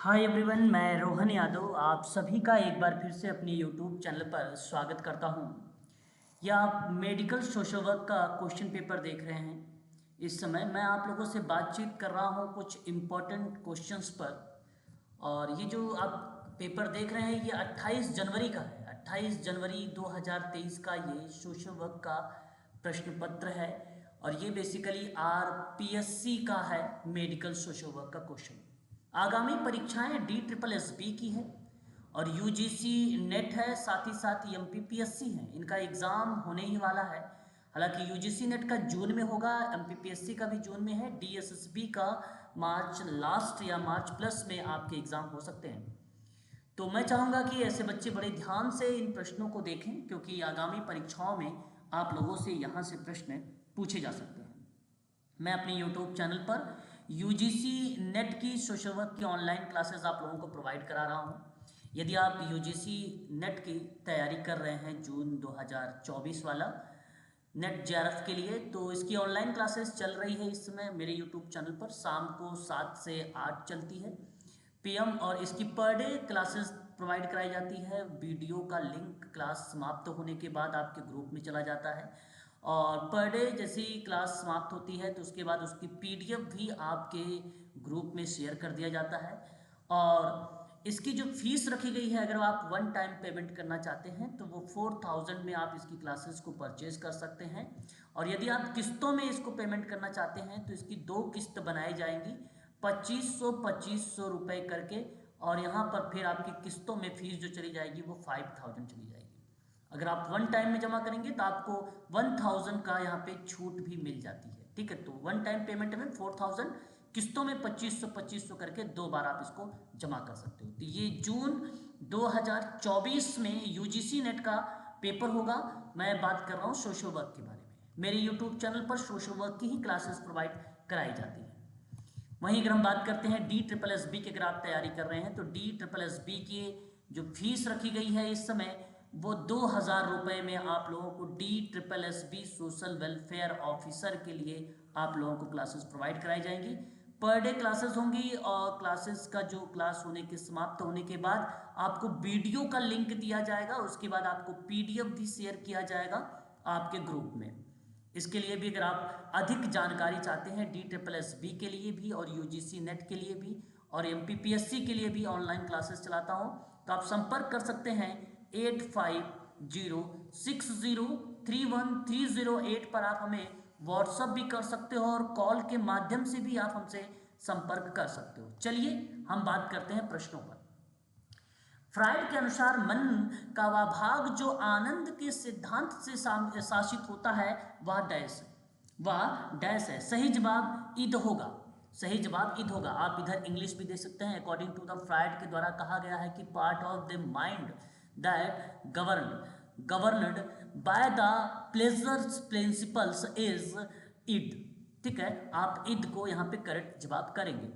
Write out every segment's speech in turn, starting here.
Hi everyone, मैं रोहन यादव आप सभी का एक बार फिर से अपने यूट्यूब चैनल पर स्वागत करता हूं। यह आप मेडिकल सोशल वर्क का क्वेश्चन पेपर देख रहे हैं। इस समय मैं आप लोगों से बातचीत कर रहा हूं कुछ इम्पोर्टेंट क्वेश्चंस पर। और ये जो आप पेपर देख रहे हैं ये 28 जनवरी का है। 28 जनवरी 2023 का ये सोशल वर्क का प्रश्न पत्र है। और ये बेसिकली आरपीएससी का है, मेडिकल सोशल वर्क का क्वेश्चन। आगामी परीक्षाएं DSSB की है और यूजीसी नेट है, साथ ही साथ एमपीपीएससी है। इनका एग्ज़ाम होने ही वाला है। हालांकि यूजीसी नेट का जून में होगा, एमपीपीएससी का भी जून में है, डीएसएसबी का मार्च लास्ट या मार्च प्लस में आपके एग्ज़ाम हो सकते हैं। तो मैं चाहूँगा कि ऐसे बच्चे बड़े ध्यान से इन प्रश्नों को देखें, क्योंकि आगामी परीक्षाओं में आप लोगों से यहाँ से प्रश्न पूछे जा सकते हैं। मैं अपने यूट्यूब चैनल पर यूजीसी नेट की सोशल वर्क की ऑनलाइन क्लासेस आप लोगों को प्रोवाइड करा रहा हूँ। यदि आप यूजीसी नेट की तैयारी कर रहे हैं जून 2024 वाला नेट जेआरएफ के लिए, तो इसकी ऑनलाइन क्लासेस चल रही है इस समय मेरे यूट्यूब चैनल पर। शाम को 7 से 8 चलती है पीएम, और इसकी पर डे क्लासेस प्रोवाइड कराई जाती है। वीडियो का लिंक क्लास समाप्त होने के बाद आपके ग्रुप में चला जाता है, और पर डे जैसे ही क्लास समाप्त होती है तो उसके बाद उसकी पीडीएफ भी आपके ग्रुप में शेयर कर दिया जाता है। और इसकी जो फीस रखी गई है, अगर आप वन टाइम पेमेंट करना चाहते हैं तो वो 4000 में आप इसकी क्लासेस को परचेज कर सकते हैं। और यदि आप किस्तों में इसको पेमेंट करना चाहते हैं तो इसकी 2 किस्त बनाई जाएंगी, 2500 रुपये करके। और यहाँ पर फिर आपकी किस्तों में फीस जो चली जाएगी वो 5000 चली जाएगी। अगर आप वन टाइम में जमा करेंगे तो आपको 1000 का यहाँ पे छूट भी मिल जाती है। ठीक है, तो वन टाइम पेमेंट में 4000, किस्तों में 2500 करके 2 बार आप इसको जमा कर सकते हो। तो ये जून 2024 में यूजीसी नेट का पेपर होगा। मैं बात कर रहा हूँ सोशल वर्क के बारे में। मेरे यूट्यूब चैनल पर सोशल वर्क की ही क्लासेस प्रोवाइड कराई जाती है। वहीं अगर हम बात करते हैं DSSB की, अगर आप तैयारी कर रहे हैं तो DSSB की जो फीस रखी गई है इस समय वो 2000 रुपये में आप लोगों को DSSB सोशल वेलफेयर ऑफिसर के लिए आप लोगों को क्लासेस प्रोवाइड कराई जाएंगी। पर डे क्लासेस होंगी, और क्लासेस का जो क्लास होने के समाप्त होने के बाद आपको वीडियो का लिंक दिया जाएगा। उसके बाद आपको पीडीएफ भी शेयर किया जाएगा आपके ग्रुप में। इसके लिए भी अगर आप अधिक जानकारी चाहते हैं DSSB के लिए भी और यूजीसी नेट के लिए भी और एमपीपीएससी के लिए भी ऑनलाइन क्लासेस चलाता हूं, तो आप संपर्क कर सकते हैं 8506031308 पर। आप हमें व्हाट्सअप भी कर सकते हो और कॉल के माध्यम से भी आप हमसे संपर्क कर सकते हो। चलिए हम बात करते हैं प्रश्नों पर। फ्राइड के अनुसार मन का वह भाग जो आनंद के सिद्धांत से शासित होता है वह डैश है। सही जवाब ईद होगा। सही जवाब ईद होगा। आप इधर इंग्लिश भी दे सकते हैं। अकॉर्डिंग टू द फ्राइड के द्वारा कहा गया है कि part of the mind that governed by the pleasures principles is Eid. ठीक है, आप ईद को यहाँ पे करेक्ट जवाब करेंगे।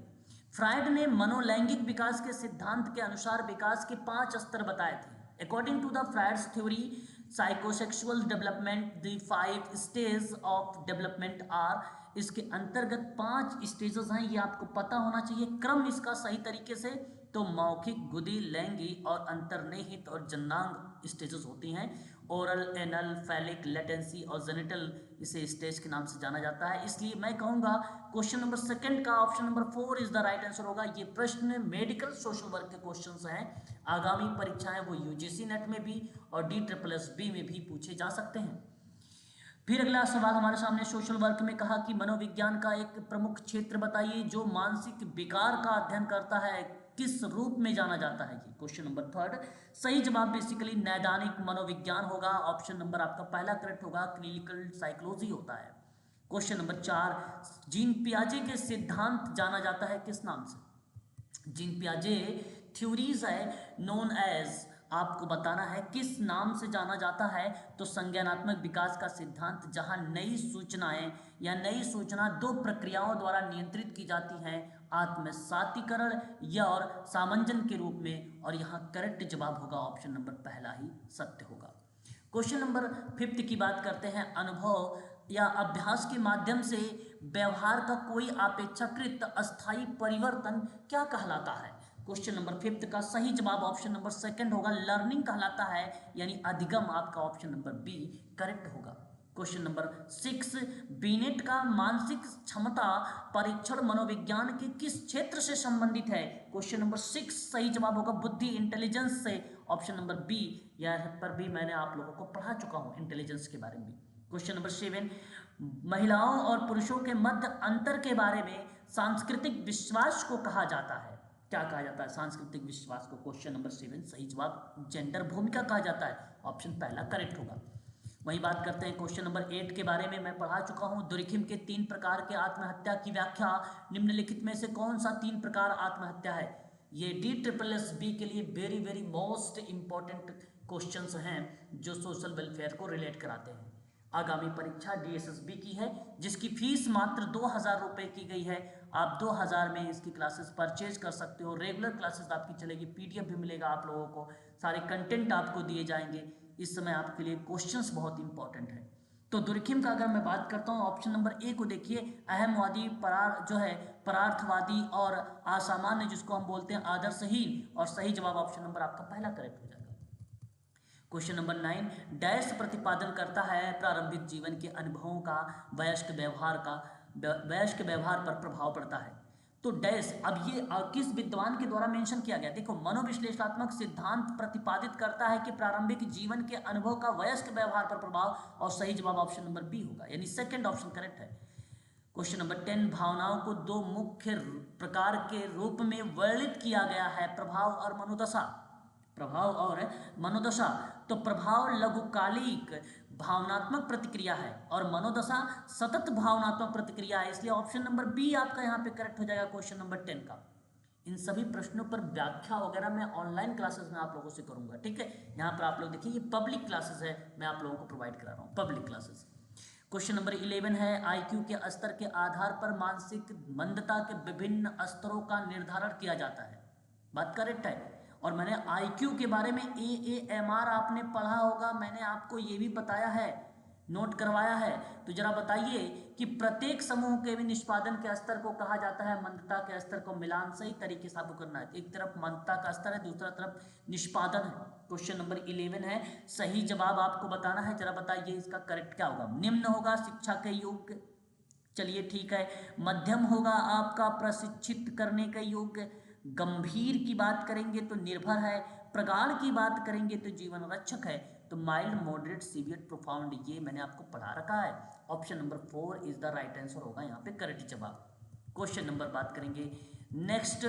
फ्राइड ने मनोलैंगिक विकास के सिद्धांत के अनुसार विकास के 5 स्तर बताए थे। According to the Freud's theory psychosexual development the 5 stage of development are. इसके अंतर्गत 5 स्टेजेस हैं, ये आपको पता होना चाहिए क्रम इसका सही तरीके से। तो मौखिक, गुदी, लैंगी और अंतर्निहित और जन्नांग स्टेजेस होती हैं। ओरल, एनल, फैलिक, लेटेंसी और जेनिटल इसे स्टेज के नाम से जाना जाता है। इसलिए मैं कहूँगा क्वेश्चन नंबर सेकंड का option number 4 is the right answer होगा। ये प्रश्न मेडिकल सोशल वर्क के क्वेश्चंस हैं। आगामी परीक्षाएं वो यूजीसी नेट में भी और DSSB में भी पूछे जा सकते हैं। फिर अगला सवाल हमारे सामने सोशल वर्क में कहा कि मनोविज्ञान का एक प्रमुख क्षेत्र बताइए जो मानसिक विकार का अध्ययन करता है, किस रूप में जाना जाता है। ये क्वेश्चन नंबर 3 सही जवाब बेसिकली नैदानिक मनोविज्ञान होगा। ऑप्शन नंबर आपका पहला करेक्ट होगा, क्लिनिकल साइकोलॉजी होता है। क्वेश्चन नंबर 4 जीन पियाजे के सिद्धांत जाना जाता है किस नाम से। जीन पियाजे थ्योरीज है नोन एज, आपको बताना है किस नाम से जाना जाता है। तो संज्ञानात्मक विकास का सिद्धांत, जहां नई सूचनाएं या नई सूचना 2 प्रक्रियाओं द्वारा नियंत्रित की जाती हैं, आत्मसातीकरण या और सामंजन के रूप में। और यहाँ करेक्ट जवाब होगा ऑप्शन नंबर पहला ही सत्य होगा। क्वेश्चन नंबर 5 की बात करते हैं। अनुभव या अभ्यास के माध्यम से व्यवहार का कोई अपेक्षाकृत अस्थायी परिवर्तन क्या कहलाता है। क्वेश्चन नंबर 5 का सही जवाब ऑप्शन नंबर सेकंड होगा, लर्निंग कहलाता है, यानी अधिगम आपका ऑप्शन नंबर बी करेक्ट होगा। क्वेश्चन नंबर 6, बीनेट का मानसिक क्षमता परीक्षण मनोविज्ञान के किस क्षेत्र से संबंधित है? क्वेश्चन नंबर 6 सही जवाब होगा बुद्धि, इंटेलिजेंस से, ऑप्शन नंबर बी। यहाँ पर भी मैंने आप लोगों को पढ़ा चुका हूँ इंटेलिजेंस के बारे में भी। क्वेश्चन नंबर 7, महिलाओं और पुरुषों के मध्य अंतर के बारे में सांस्कृतिक विश्वास को कहा जाता है? क्या कहा जाता है सांस्कृतिक विश्वास को? क्वेश्चन नंबर 7 सही जवाब जेंडर भूमिका कहा जाता है, ऑप्शन पहला करेक्ट होगा। वही बात करते हैं क्वेश्चन नंबर 8 के बारे में, मैं पढ़ा चुका हूं। दुर्खिम के 3 प्रकार के आत्महत्या की व्याख्या, निम्नलिखित में से कौन सा 3 प्रकार आत्महत्या है? ये DSSB के लिए very very most important questions हैं जो सोशल वेलफेयर को रिलेट कराते हैं। आगामी परीक्षा DSSB की है, जिसकी फीस मात्र 2000 रुपये की गई है। आप 2000 में इसकी क्लासेस परचेज कर सकते हो। रेगुलर क्लासेस आपकी चलेगी, PDF भी मिलेगा आप लोगों को, सारे कंटेंट आपको दिए जाएंगे। इस समय आपके लिए क्वेश्चंस बहुत इंपॉर्टेंट है। तो दुर्खिम का अगर मैं बात करता हूँ, ऑप्शन नंबर ए को देखिए, अहमवादी, परार्थवादी और असामान्य, जिसको हम बोलते हैं आदर्शहीन, और सही जवाब ऑप्शन नंबर आपका पहला करेक्ट हो जाएगा। क्वेश्चन नंबर 9, डैश प्रतिपादन करता है प्रारंभिक जीवन के अनुभवों का वयस्क व्यवहार पर प्रभाव पड़ता है? तो डैश, अब ये किस विद्वान के द्वारा मेंशन किया गया? देखो, मनोविश्लेषणात्मक सिद्धांत प्रतिपादित करता है कि प्रारंभिक जीवन के अनुभव का वयस्क व्यवहार पर प्रभाव, और सही जवाब ऑप्शन नंबर बी होगा, यानी सेकंड ऑप्शन करेक्ट है। क्वेश्चन नंबर 10, भावनाओं को 2 मुख्य प्रकार के रूप में वर्णित किया गया है, प्रभाव और मनोदशा। प्रभाव और मनोदशा, तो प्रभाव लघुकालिक भावनात्मक प्रतिक्रिया है और मनोदशा सतत भावनात्मक प्रतिक्रिया है, इसलिए ऑप्शन नंबर बी आपका यहाँ पे करेक्ट हो जाएगा क्वेश्चन नंबर 10 का। इन सभी प्रश्नों पर व्याख्या वगैरह मैं ऑनलाइन क्लासेस में आप लोगों से करूंगा, ठीक है। यहाँ पर आप लोग देखिए, ये पब्लिक क्लासेस है, मैं आप लोगों को प्रोवाइड करा रहा हूँ पब्लिक क्लासेस। क्वेश्चन नंबर 11 है, IQ के स्तर के आधार पर मानसिक मंदता के विभिन्न स्तरों का निर्धारण किया जाता है। बात करेक्ट है। और मैंने IQ के बारे में AAMR आपने पढ़ा होगा, मैंने आपको ये भी बताया है, नोट करवाया है। तो जरा बताइए कि प्रत्येक समूह के भी निष्पादन के स्तर को कहा जाता है मंदता के स्तर को। मिलान सही तरीके से आपको करना है, एक तरफ मंदता का स्तर है, दूसरा तरफ निष्पादन है। क्वेश्चन नंबर 11 है, सही जवाब आपको बताना है, जरा बताइए इसका करेक्ट क्या होगा? निम्न होगा शिक्षा के योग्य, चलिए ठीक है। मध्यम होगा आपका प्रशिक्षित करने के योग्य। गंभीर की बात करेंगे तो निर्भर है। प्रगाढ़ की बात करेंगे तो जीवन रक्षक है। तो माइल्ड, मॉडरेट, सीवियर, प्रोफाउंड, ये मैंने आपको पढ़ा रखा है। Option number 4 is the right answer होगा यहाँ पे करेक्ट जवाब। क्वेश्चन नंबर बात करेंगे नेक्स्ट,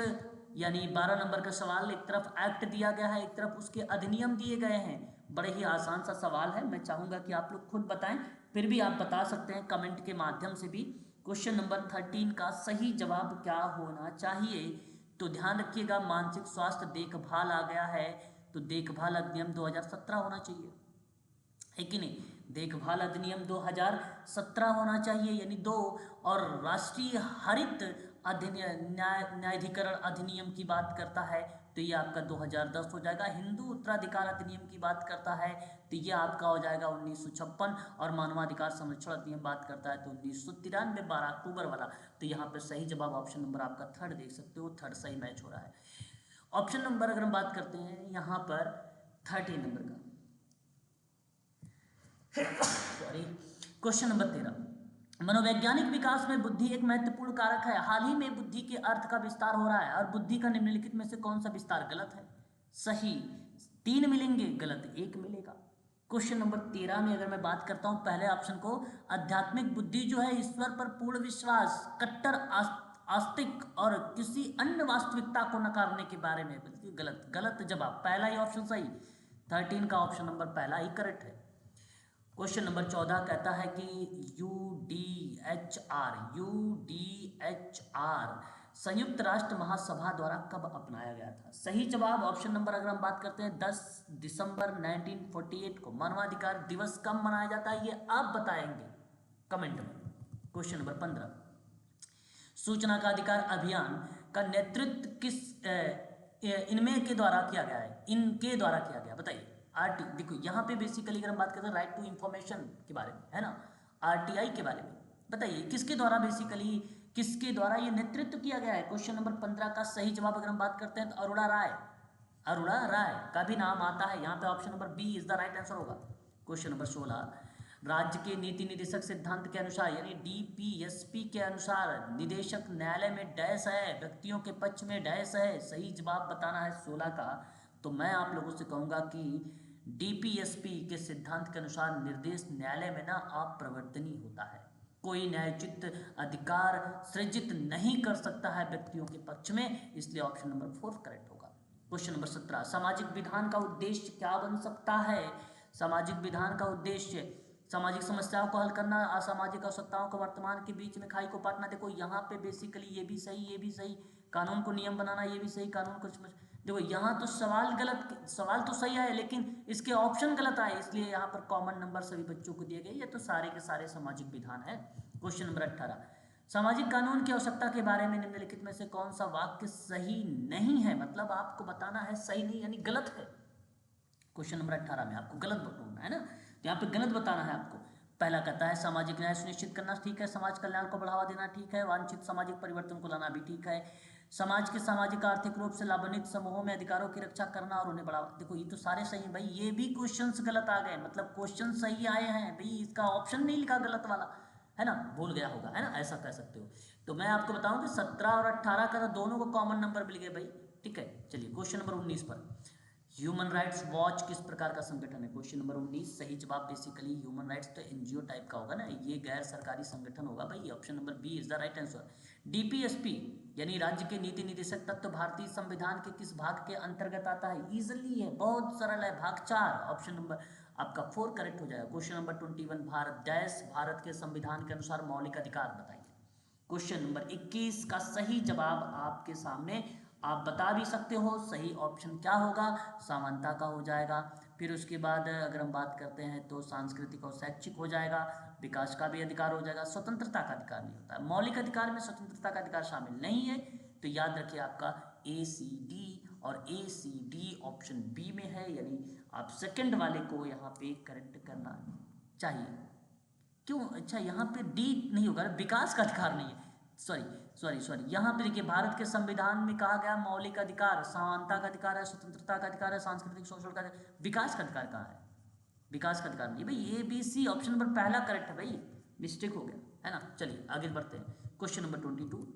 यानी 12 नंबर का सवाल। एक तरफ एक्ट दिया गया है, एक तरफ उसके अधिनियम दिए गए हैं। बड़े ही आसान सा सवाल है, मैं चाहूंगा कि आप लोग खुद बताएं, फिर भी आप बता सकते हैं कमेंट के माध्यम से भी। क्वेश्चन नंबर 13 का सही जवाब क्या होना चाहिए? तो ध्यान रखिएगा, मानसिक स्वास्थ्य देखभाल आ गया है, तो देखभाल अधिनियम 2017 होना चाहिए, है कि नहीं? देखभाल अधिनियम 2017 होना चाहिए, यानी 2। और राष्ट्रीय हरित न्यायाधिकरण अधिनियम की बात करता है तो ये आपका 2010 हो जाएगा। हिंदू उत्तराधिकार अधिनियम की बात करता है तो ये आपका हो जाएगा 1956। और मानवाधिकार संरक्षण अधिनियम बात करता है तो 1993, 12 अक्टूबर वाला। तो यहाँ पर सही जवाब ऑप्शन नंबर आपका थर्ड देख सकते हो, थर्ड सही मैच हो रहा है। ऑप्शन नंबर अगर हम बात करते हैं यहाँ पर 13 नंबर का, सॉरी, क्वेश्चन नंबर 13, मनोवैज्ञानिक विकास में बुद्धि एक महत्वपूर्ण कारक है। हाल ही में बुद्धि के अर्थ का विस्तार हो रहा है और बुद्धि का निम्नलिखित में से कौन सा विस्तार गलत है? सही 3 मिलेंगे, गलत 1 मिलेगा। क्वेश्चन नंबर 13 में अगर मैं बात करता हूं पहले ऑप्शन को, आध्यात्मिक बुद्धि जो है ईश्वर पर पूर्ण विश्वास, कट्टर आस्तिक और किसी अन्य वास्तविकता को नकारने के बारे में, बल्कि गलत जवाब, पहला ही ऑप्शन सही, 13 का ऑप्शन नंबर पहला ही करेक्ट है। क्वेश्चन नंबर 14 कहता है कि UDHR संयुक्त राष्ट्र महासभा द्वारा कब अपनाया गया था? सही जवाब ऑप्शन नंबर अगर हम बात करते हैं 10 दिसंबर 1948 को। मानवाधिकार दिवस कब मनाया जाता है ये आप बताएंगे कमेंट में। क्वेश्चन नंबर 15, सूचना का अधिकार अभियान का नेतृत्व किस इनमें के द्वारा किया गया है? इनके द्वारा किया गया, बताइए। देखो यहाँ पे बेसिकली अगर हम बात करते हैं राइट टू इंफॉर्मेशन के बारे में, है ना, RTI के बारे में, बताइए किसके द्वारा बेसिकली किसके द्वारा ये नेतृत्व किया गया है? क्वेश्चन नंबर 15 का सही जवाब अगर हम बात करते हैं तो अरोड़ा राय, अरोड़ा राय का भी नाम आता है यहाँ पे। Option number B is the right answer होगा। क्वेश्चन नंबर 16, राज्य के नीति निदेशक सिद्धांत के अनुसार यानी डीपीएसपी के अनुसार निदेशक न्यायालय में डैश है, व्यक्तियों के पक्ष में डैश है। सही जवाब बताना है 16 का। तो मैं आप लोगों से कहूँगा कि डीपीएसपी के सिद्धांत के अनुसार निर्देश न्यायालय में ना अप्रवर्तनीय होता है। कोई न्यायोचित अधिकार सृजित नहीं कर सकता है व्यक्तियों के पक्ष में, इसलिए ऑप्शन नंबर 4 करेक्ट होगा। क्वेश्चन नंबर 17, सामाजिक विधान का उद्देश्य क्या बन सकता है? सामाजिक विधान का उद्देश्य सामाजिक समस्याओं को हल करना, असामाजिक आवश्यकताओं को वर्तमान के बीच में खाई को पाटना। देखो यहाँ पे बेसिकली ये भी सही, ये भी सही, कानून को नियम बनाना ये भी सही, कानून को देखो यहाँ तो सवाल गलत, सवाल तो सही आए लेकिन इसके ऑप्शन गलत आए, इसलिए यहाँ पर कॉमन नंबर सभी बच्चों को दिए गए। ये तो सारे के सारे सामाजिक विधान है। क्वेश्चन नंबर 18, सामाजिक कानून की आवश्यकता के बारे में निम्नलिखित में से कौन सा वाक्य सही नहीं है? मतलब आपको बताना है सही नहीं यानी गलत है। क्वेश्चन नंबर 18 में आपको गलत बताना है ना, तो यहाँ पे गलत बताना है आपको। पहला कहता है सामाजिक न्याय सुनिश्चित करना ठीक है, समाज कल्याण को बढ़ावा देना ठीक है, वांछित सामाजिक परिवर्तन को लाना भी ठीक है, समाज के सामाजिक आर्थिक रूप से लाभान्वित समूहों में अधिकारों की रक्षा करना और उन्हें बढ़ावा। देखो ये तो सारे सही हैं भाई, ये भी क्वेश्चंस गलत आ गए, मतलब क्वेश्चन सही आए हैं भाई, इसका ऑप्शन नहीं लिखा गलत वाला है ना, भूल गया होगा है ना, ऐसा कह सकते हो। तो मैं आपको बताऊं कि 17 और 18 का तो दोनों को कॉमन नंबर मिल गए भाई, ठीक है। चलिए क्वेश्चन नंबर 19 पर, ह्यूमन राइट्स वॉच किस प्रकार का संगठन है? क्वेश्चन नंबर 19 सही जवाब बेसिकली ह्यूमन राइट्स तो एनजीओ टाइप का होगा ना, ये गैर सरकारी संगठन होगा भाई। Option number B is the right answer. DPSP यानी राज्य के नीति निदेशक तत्व भारतीय संविधान के किस भाग के अंतर्गत आता है? इजिली है, बहुत सरल है, भाग 4। ऑप्शन नंबर आपका 4 करेक्ट हो जाएगा। Question number 21, Bharat dash Bharat के संविधान के अनुसार मौलिक अधिकार बताइए। क्वेश्चन नंबर 21 का सही जवाब आपके सामने, आप बता भी सकते हो। सही ऑप्शन क्या होगा? समानता का हो जाएगा। फिर उसके बाद अगर हम बात करते हैं तो सांस्कृतिक और शैक्षिक हो जाएगा, विकास का भी अधिकार हो जाएगा, स्वतंत्रता का अधिकार नहीं होता है। मौलिक अधिकार में स्वतंत्रता का अधिकार शामिल नहीं है, तो याद रखिए आपका ए सी डी, और ए सी डी ऑप्शन बी में है, यानी आप सेकंड वाले को यहाँ पे करेक्ट करना चाहिए। क्यों? अच्छा यहाँ पे डी नहीं होगा, विकास का अधिकार नहीं है, सॉरी यहाँ पे देखिए भारत के संविधान में कहा गया मौलिक अधिकार, समानता का अधिकार है, स्वतंत्रता का अधिकार है, सांस्कृतिक सोशल का, विकास का अधिकार कहाँ है? विकास का अधिकार नहीं भाई। A B C option number पहला करेक्ट है भाई, मिस्टेक हो गया है ना। चलिए आगे बढ़ते हैं। Question number 22,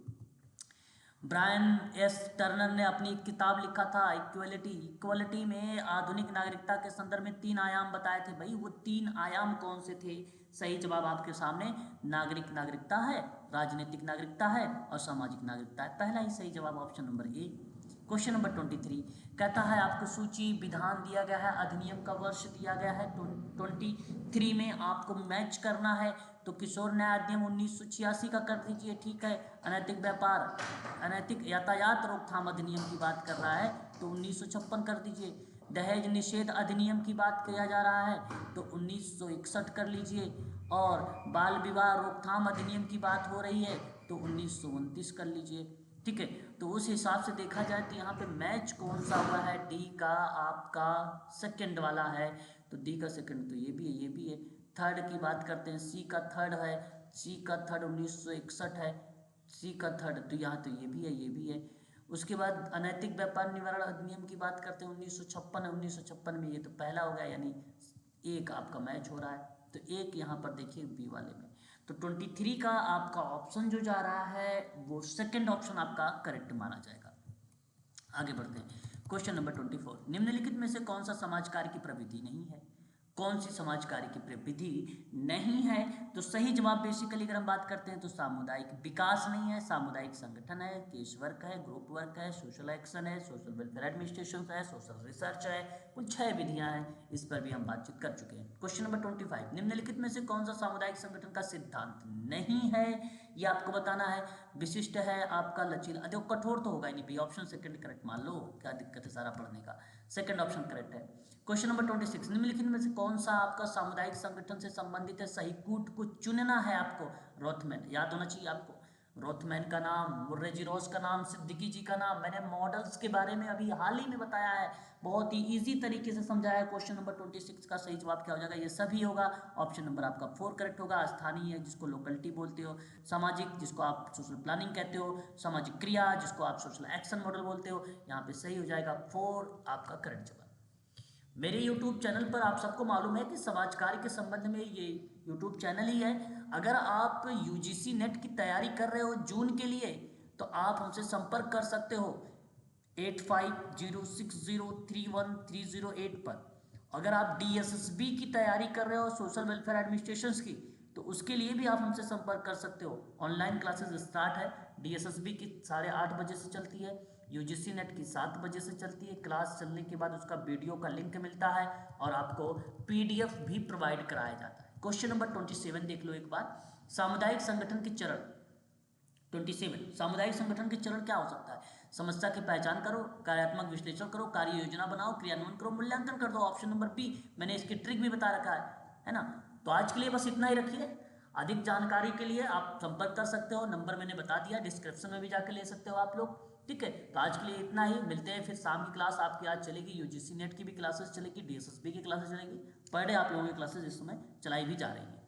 Brian S Turner ने अपनी एक किताब लिखा था इक्वलिटी में आधुनिक नागरिकता के संदर्भ में 3 आयाम बताए थे भाई, वो 3 आयाम कौन से थे? सही जवाब आपके सामने नागरिकता है, राजनीतिक नागरिकता है और सामाजिक नागरिकता है। पहला ही सही जवाब option number A. Question number 23 कहता है आपको सूची विधान दिया गया है, अधिनियम का वर्ष दिया गया है, 23 में आपको मैच करना है, तो किशोर न्याय अधिनियम 1986 का कर दीजिए, ठीक है। अनैतिक व्यापार, अनैतिक यातायात रोकथाम अधिनियम की बात कर रहा है तो 1956 कर दीजिए। दहेज निषेध अधिनियम की बात किया जा रहा है तो 1961 कर लीजिए, और बाल विवाह रोकथाम अधिनियम की बात हो रही है तो 1929 कर लीजिए, ठीक है। तो उस हिसाब से देखा जाए तो यहाँ पे मैच कौन सा हुआ है? डी का आपका सेकंड वाला है, तो डी का सेकंड तो ये भी है, ये भी है। थर्ड की बात करते हैं, सी का थर्ड है, सी का थर्ड 1961 है, सी का थर्ड तो यहाँ तो ये भी है, ये भी है। उसके बाद अनैतिक व्यापार निवारण अधिनियम की बात करते हैं 1956 है, 1956 में ये तो पहला हो गया, यानी एक आपका मैच हो रहा है, तो एक यहाँ पर देखिए बी वाले में। तो 23 का आपका ऑप्शन जो जा रहा है वो सेकंड ऑप्शन आपका करेक्ट माना जाएगा। आगे बढ़ते हैं। क्वेश्चन नंबर 24, निम्नलिखित में से कौन सा समाज कार्य की प्रविधि नहीं है? कौन सी समाज कार्य की प्रविधि नहीं है? तो सही जवाब बेसिकली अगर हम बात करते हैं तो सामुदायिक विकास नहीं है, सामुदायिक संगठन है, केस वर्क है, ग्रुप वर्क है, सोशल एक्शन है, सोशल वेलफेयर एडमिनिस्ट्रेशन है, सोशल रिसर्च है, कुल 6 विधियां हैं, इस पर भी हम बातचीत कर चुके हैं। क्वेश्चन नंबर 25, निम्नलिखित में से कौन सा सामुदायिक संगठन का सिद्धांत नहीं है? ये आपको बताना है। विशिष्ट है आपका लचीला, देखो कठोर तो होगा ही नहीं भाई, ऑप्शन सेकंड करेक्ट मान लो, क्या दिक्कत है सारा पढ़ने का, सेकंड ऑप्शन करेक्ट है। क्वेश्चन नंबर 26, निम्नलिखित में से कौन सा आपका सामुदायिक संगठन से संबंधित है? सही कूट को चुनना है आपको, रोथमैन याद होना चाहिए आपको। रोथमैन का नाम, मुर्रेजी रोज का नाम, सिद्दीकी जी का नाम। मैंने मॉडल्स के बारे में अभी हाल ही में बताया है, बहुत ही इजी तरीके से समझाया है। क्वेश्चन नंबर 26 का सही जवाब क्या हो जाएगा? ये सभी होगा। ऑप्शन नंबर आपका 4 करेक्ट होगा। स्थानीय जिसको लोकलिटी बोलते हो, सामाजिक जिसको आप सोशल प्लानिंग कहते हो, सामाजिक क्रिया जिसको आप सोशल एक्शन मॉडल बोलते हो, यहाँ पे सही हो जाएगा 4 आपका करेक्ट जवाब। मेरे YouTube चैनल पर आप सबको मालूम है कि समाज कार्य के संबंध में ये YouTube चैनल ही है। अगर आप UGC नेट की तैयारी कर रहे हो जून के लिए, तो आप हमसे संपर्क कर सकते हो 8506031308 पर। अगर आप DSSB की तैयारी कर रहे हो, सोशल वेलफेयर एडमिनिस्ट्रेशन की, तो उसके लिए भी आप हमसे संपर्क कर सकते हो। ऑनलाइन क्लासेस स्टार्ट है। DSSB की 8:30 बजे से चलती है, UGC नेट की 7 बजे से चलती है। क्लास चलने के बाद उसका वीडियो का लिंक मिलता है और आपको PDF भी प्रोवाइड कराया जाता है। क्वेश्चन नंबर 27 देख लो एक बार। सामुदायिक संगठन के चरण 27, सामुदायिक संगठन के चरण क्या हो सकता है? समस्या की पहचान करो, कार्यात्मक विश्लेषण करो, कार्य योजना बनाओ, क्रियान्वयन करो, मूल्यांकन कर दो। Option number B. मैंने इसकी ट्रिक भी बता रखा है ना। तो आज के लिए बस इतना ही रखिए। अधिक जानकारी के लिए आप संपर्क कर सकते हो, नंबर मैंने बता दिया, डिस्क्रिप्शन में भी जाकर ले सकते हो आप लोग। ठीक है, तो आज के लिए इतना ही। मिलते हैं फिर। शाम की क्लास आपकी आज चलेगी, UGC नेट की भी क्लासेस चलेगी, DSSB की क्लासेस चलेगी। पर डे आप लोगों की क्लासेस इस समय चलाई भी जा रही है।